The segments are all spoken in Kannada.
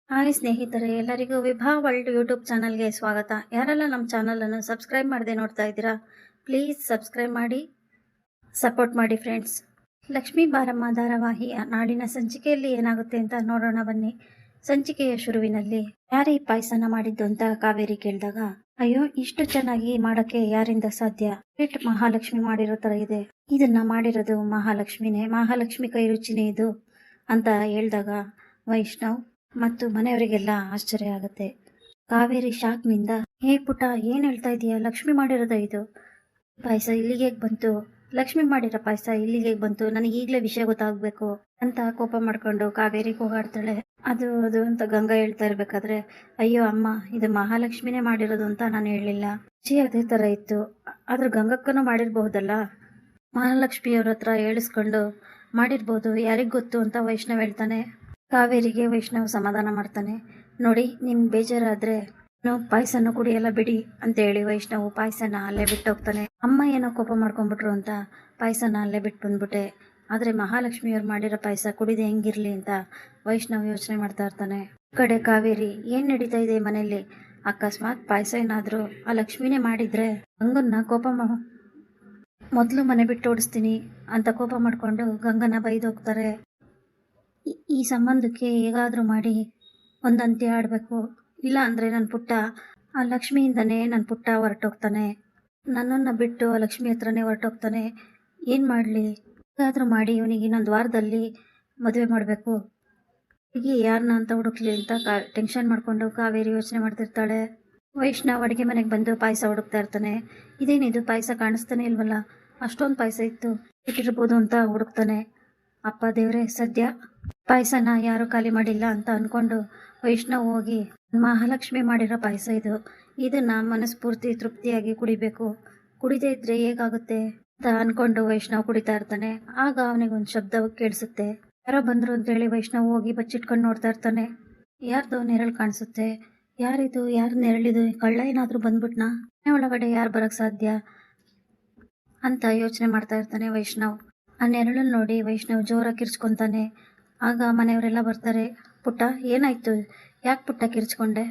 ಹಾಯ್ ಸ್ನೇಹಿತರೆ, ಎಲ್ಲರಿಗೂ ವಿಭಾ ವರ್ಲ್ಡ್ ಯೂಟ್ಯೂಬ್ ಚಾನಲ್ಗೆ ಸ್ವಾಗತ. ಯಾರೆಲ್ಲ ನಮ್ಮ ಚಾನಲನ್ನು ಸಬ್ಸ್ಕ್ರೈಬ್ ಮಾಡದೆ ನೋಡ್ತಾ ಇದ್ದೀರಾ, ಪ್ಲೀಸ್ ಸಬ್ಸ್ಕ್ರೈಬ್ ಮಾಡಿ, ಸಪೋರ್ಟ್ ಮಾಡಿ ಫ್ರೆಂಡ್ಸ್. ಲಕ್ಷ್ಮೀ ಬಾರಮ್ಮ ಧಾರಾವಾಹಿಯ ನಾಡಿನ ಸಂಚಿಕೆಯಲ್ಲಿ ಏನಾಗುತ್ತೆ ಅಂತ ನೋಡೋಣ ಬನ್ನಿ. ಸಂಚಿಕೆಯ ಶುರುವಿನಲ್ಲಿ ಯಾರೀ ಪಾಯಸನ ಮಾಡಿದ್ದು ಅಂತ ಕಾವೇರಿ ಕೇಳಿದಾಗ, ಅಯ್ಯೋ ಇಷ್ಟು ಚೆನ್ನಾಗಿ ಮಾಡೋಕ್ಕೆ ಯಾರಿಂದ ಸಾಧ್ಯ, ಸ್ವೀಟ್ ಮಹಾಲಕ್ಷ್ಮಿ ಮಾಡಿರೋ ಥರ ಇದೆ, ಇದನ್ನ ಮಾಡಿರೋದು ಮಹಾಲಕ್ಷ್ಮಿನೇ, ಮಹಾಲಕ್ಷ್ಮಿ ಕೈ ರುಚಿನೇ ಇದು ಅಂತ ಹೇಳಿದಾಗ ವೈಷ್ಣವ್ ಮತ್ತು ಮನೆಯವರಿಗೆಲ್ಲ ಆಶ್ಚರ್ಯ ಆಗುತ್ತೆ. ಕಾವೇರಿ ಶಾಕ್ನಿಂದ, ಹೇ ಪುಟ, ಏನ್ ಹೇಳ್ತಾ ಇದೀಯ, ಲಕ್ಷ್ಮಿ ಮಾಡಿರೋದ ಇದು ಪಾಯಸ ಇಲ್ಲಿಗೆ ಬಂತು, ಲಕ್ಷ್ಮಿ ಮಾಡಿರೋ ಪಾಯಸ ಇಲ್ಲಿಗೆ ಬಂತು, ನನಗೆ ಈಗಲೇ ವಿಷಯ ಗೊತ್ತಾಗ್ಬೇಕು ಅಂತ ಕೋಪ ಮಾಡ್ಕೊಂಡು ಕಾವೇರಿ ಕೂಗಾಡ್ತಾಳೆ. ಅದು ಅದು ಅಂತ ಗಂಗಾ ಹೇಳ್ತಾ ಇರ್ಬೇಕಾದ್ರೆ, ಅಯ್ಯೋ ಅಮ್ಮ, ಇದು ಮಹಾಲಕ್ಷ್ಮಿನೇ ಮಾಡಿರೋದು ಅಂತ ನಾನು ಹೇಳಲಿಲ್ಲ, ಅದೇ ತರ ಇತ್ತು, ಆದ್ರೆ ಗಂಗಕ್ಕನೂ ಮಾಡಿರ್ಬಹುದಲ್ಲ, ಮಹಾಲಕ್ಷ್ಮಿಯವ್ರ ಹತ್ರ ಹೇಳಿಸ್ಕೊಂಡು ಮಾಡಿರ್ಬೋದು, ಯಾರಿಗ್ ಗೊತ್ತು ಅಂತ ವೈಷ್ಣವ್ ಹೇಳ್ತಾನೆ. ಕಾವೇರಿಗೆ ವೈಷ್ಣವ್ ಸಮಾಧಾನ ಮಾಡ್ತಾನೆ. ನೋಡಿ, ನಿಮ್ಗೆ ಬೇಜಾರಾದ್ರೆ ಪಾಯಸನ ಕುಡಿಯಲ್ಲ ಬಿಡಿ ಅಂತ ಹೇಳಿ ವೈಷ್ಣವ್ ಪಾಯಸನ ಅಲ್ಲೇ ಬಿಟ್ಟು ಹೋಗ್ತಾನೆ. ಅಮ್ಮ ಏನೋ ಕೋಪ ಮಾಡ್ಕೊಂಡ್ಬಿಟ್ರು ಅಂತ ಪಾಯಸನ ಅಲ್ಲೇ ಬಿಟ್ಟು ಬಂದ್ಬಿಟ್ಟೆ, ಆದ್ರೆ ಮಹಾಲಕ್ಷ್ಮಿಯವ್ರು ಮಾಡಿರೋ ಪಾಯಸ ಕುಡಿದೆ ಹೆಂಗಿರ್ಲಿ ಅಂತ ವೈಷ್ಣವ್ ಯೋಚನೆ ಮಾಡ್ತಾ ಇರ್ತಾನೆ. ಕಡೆ ಕಾವೇರಿ, ಏನ್ ನಡೀತಾ ಇದೆ ಮನೇಲಿ, ಅಕಸ್ಮಾತ್ ಪಾಯಸ ಏನಾದ್ರು ಆ ಲಕ್ಷ್ಮಿನೇ ಮಾಡಿದ್ರೆ ಗಂಗನ್ನ ಕೋಪ ಮೊದಲು ಮನೆ ಬಿಟ್ಟು ಓಡಿಸ್ತೀನಿ ಅಂತ ಕೋಪ ಮಾಡ್ಕೊಂಡು ಗಂಗನ ಬೈದೋಗ್ತಾರೆ. ಈ ಸಂಬಂಧಕ್ಕೆ ಹೇಗಾದರೂ ಮಾಡಿ ಒಂದಂತೆ ಆಡಬೇಕು, ಇಲ್ಲ ಅಂದರೆ ನನ್ನ ಪುಟ್ಟ ಆ ಲಕ್ಷ್ಮಿಯಿಂದನೇ ನನ್ನ ಪುಟ್ಟ ಹೊರಟೋಗ್ತಾನೆ, ನನ್ನನ್ನು ಬಿಟ್ಟು ಆ ಲಕ್ಷ್ಮಿ ಹತ್ರನೇ ಹೊರಟೋಗ್ತಾನೆ, ಏನು ಮಾಡಲಿ, ಹೇಗಾದರೂ ಮಾಡಿ ಇವನಿಗೆ ಇನ್ನೊಂದು ವಾರದಲ್ಲಿ ಮದುವೆ ಮಾಡಬೇಕು, ಹೀಗೆ ಯಾರನ್ನ ಅಂತ ಹುಡುಕ್ಲಿ ಅಂತ ಟೆನ್ಷನ್ ಮಾಡಿಕೊಂಡು ಕಾವೇರಿ ಯೋಚನೆ ಮಾಡ್ತಿರ್ತಾಳೆ. ವೈಷ್ಣವ್ ಅಡುಗೆ ಮನೆಗೆ ಬಂದು ಪಾಯಸ ಹುಡುಕ್ತಾ ಇರ್ತಾನೆ. ಇದೇನಿದು ಪಾಯಸ ಕಾಣಿಸ್ತಾನೆ ಇಲ್ವಲ್ಲ, ಅಷ್ಟೊಂದು ಪಾಯಸ ಇಟ್ಟಿರ್ಬೋದು ಅಂತ ಹುಡುಕ್ತಾನೆ. ಅಪ್ಪ ದೇವ್ರೆ, ಸದ್ಯ ಪಾಯಸನ ಯಾರು ಖಾಲಿ ಮಾಡಿಲ್ಲ ಅಂತ ಅಂದ್ಕೊಂಡು ವೈಷ್ಣವ್ ಹೋಗಿ, ಮಹಾಲಕ್ಷ್ಮಿ ಮಾಡಿರೋ ಪಾಯಸ ಇದು, ಇದನ್ನ ಮನಸ್ಫೂರ್ತಿ ತೃಪ್ತಿಯಾಗಿ ಕುಡಿಬೇಕು, ಕುಡಿದೇ ಇದ್ರೆ ಹೇಗಾಗುತ್ತೆ ಅಂತ ಅಂದ್ಕೊಂಡು ವೈಷ್ಣವ್ ಕುಡಿತಾ ಇರ್ತಾನೆ. ಆಗ ಅವನಿಗೊಂದು ಶಬ್ದ ಕೇಳಿಸುತ್ತೆ. ಯಾರೋ ಬಂದ್ರು ಅಂತೇಳಿ ವೈಷ್ಣವ್ ಹೋಗಿ ಬಚ್ಚಿಟ್ಕೊಂಡು ನೋಡ್ತಾ ಇರ್ತಾನೆ. ಯಾರ್ದೋ ನೆರಳು ಕಾಣಿಸುತ್ತೆ. ಯಾರಿದು, ಯಾರು ನೆರಳಿದು, ಕಳ್ಳ ಏನಾದರೂ ಬಂದ್ಬಿಟ್ನಾ, ಮನೆ ಒಳಗಡೆ ಯಾರು ಬರೋಕ್ಕೆ ಸಾಧ್ಯ ಅಂತ ಯೋಚನೆ ಮಾಡ್ತಾ ಇರ್ತಾನೆ ವೈಷ್ಣವ್. ಆ ನೆರಳನ್ನು ನೋಡಿ ವೈಷ್ಣವ್ ಜೋರಾಗಿ ಕಿರ್ಚ್ಕೊತಾನೆ. ಆಗ ಮನೆಯವರೆಲ್ಲ ಬರ್ತಾರೆ. ಪುಟ್ಟ, ಏನಾಯ್ತು, ಯಾಕೆ ಪುಟ್ಟ ಕಿರ್ಚ್ಕೊಂಡೆ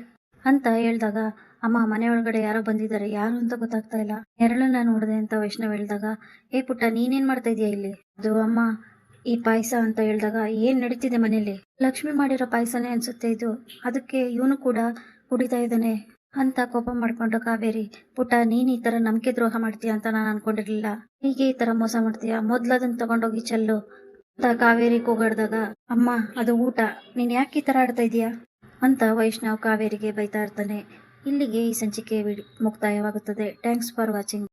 ಅಂತ ಹೇಳಿದಾಗ, ಅಮ್ಮ, ಮನೆಯೊಳಗಡೆ ಯಾರೋ ಬಂದಿದ್ದಾರೆ, ಯಾರು ಅಂತ ಗೊತ್ತಾಗ್ತಾ ಇಲ್ಲ, ನೆರಳನ್ನ ನೋಡಿದೆ ಅಂತ ವೈಷ್ಣವ್ ಹೇಳಿದಾಗ, ಏ ಪುಟ್ಟ, ನೀನೇನ್ ಮಾಡ್ತಾ ಇದೀಯ ಇಲ್ಲಿ, ಅದು ಅಮ್ಮ ಈ ಪಾಯಸ ಅಂತ ಹೇಳಿದಾಗ, ಏನ್ ನಡೀತಿದೆ ಮನೇಲಿ, ಲಕ್ಷ್ಮಿ ಮಾಡಿರೋ ಪಾಯಸನೇ ಅನ್ಸುತ್ತೆ ಇದು, ಅದಕ್ಕೆ ಇವನು ಕೂಡ ಕುಡಿತಾ ಇದ್ದಾನೆ ಅಂತ ಕೋಪ ಮಾಡ್ಕೊಂಡು ಕಾವೇರಿ, ಪುಟ್ಟ, ನೀನ್ ಈ ತರ ನಂಬಿಕೆ ದ್ರೋಹ ಮಾಡ್ತೀಯ ಅಂತ ನಾನು ಅನ್ಕೊಂಡಿರ್ಲಿಲ್ಲ, ಹೀಗೆ ಈ ತರ ಮೋಸ ಮಾಡ್ತೀಯ, ಮೊದ್ಲದನ್ನ ತಗೊಂಡೋಗಿ ಚೆಲ್ಲು ಅಂತ ಕಾವೇರಿ ಕೂಗಾಡ್ದಾಗ, ಅಮ್ಮ ಅದು ಊಟ, ನೀನ್ ಯಾಕೆ ಈ ತರ ಆಡ್ತಾ ಇದೀಯಾ ಅಂತ ವೈಷ್ಣವ್ ಕಾವೇರಿಗೆ ಬೈತಾ ಇರ್ತಾನೆ. ಇಲ್ಲಿಗೆ ಈ ಸಂಚಿಕೆ ಮುಕ್ತಾಯವಾಗುತ್ತದೆ. Thanks for watching.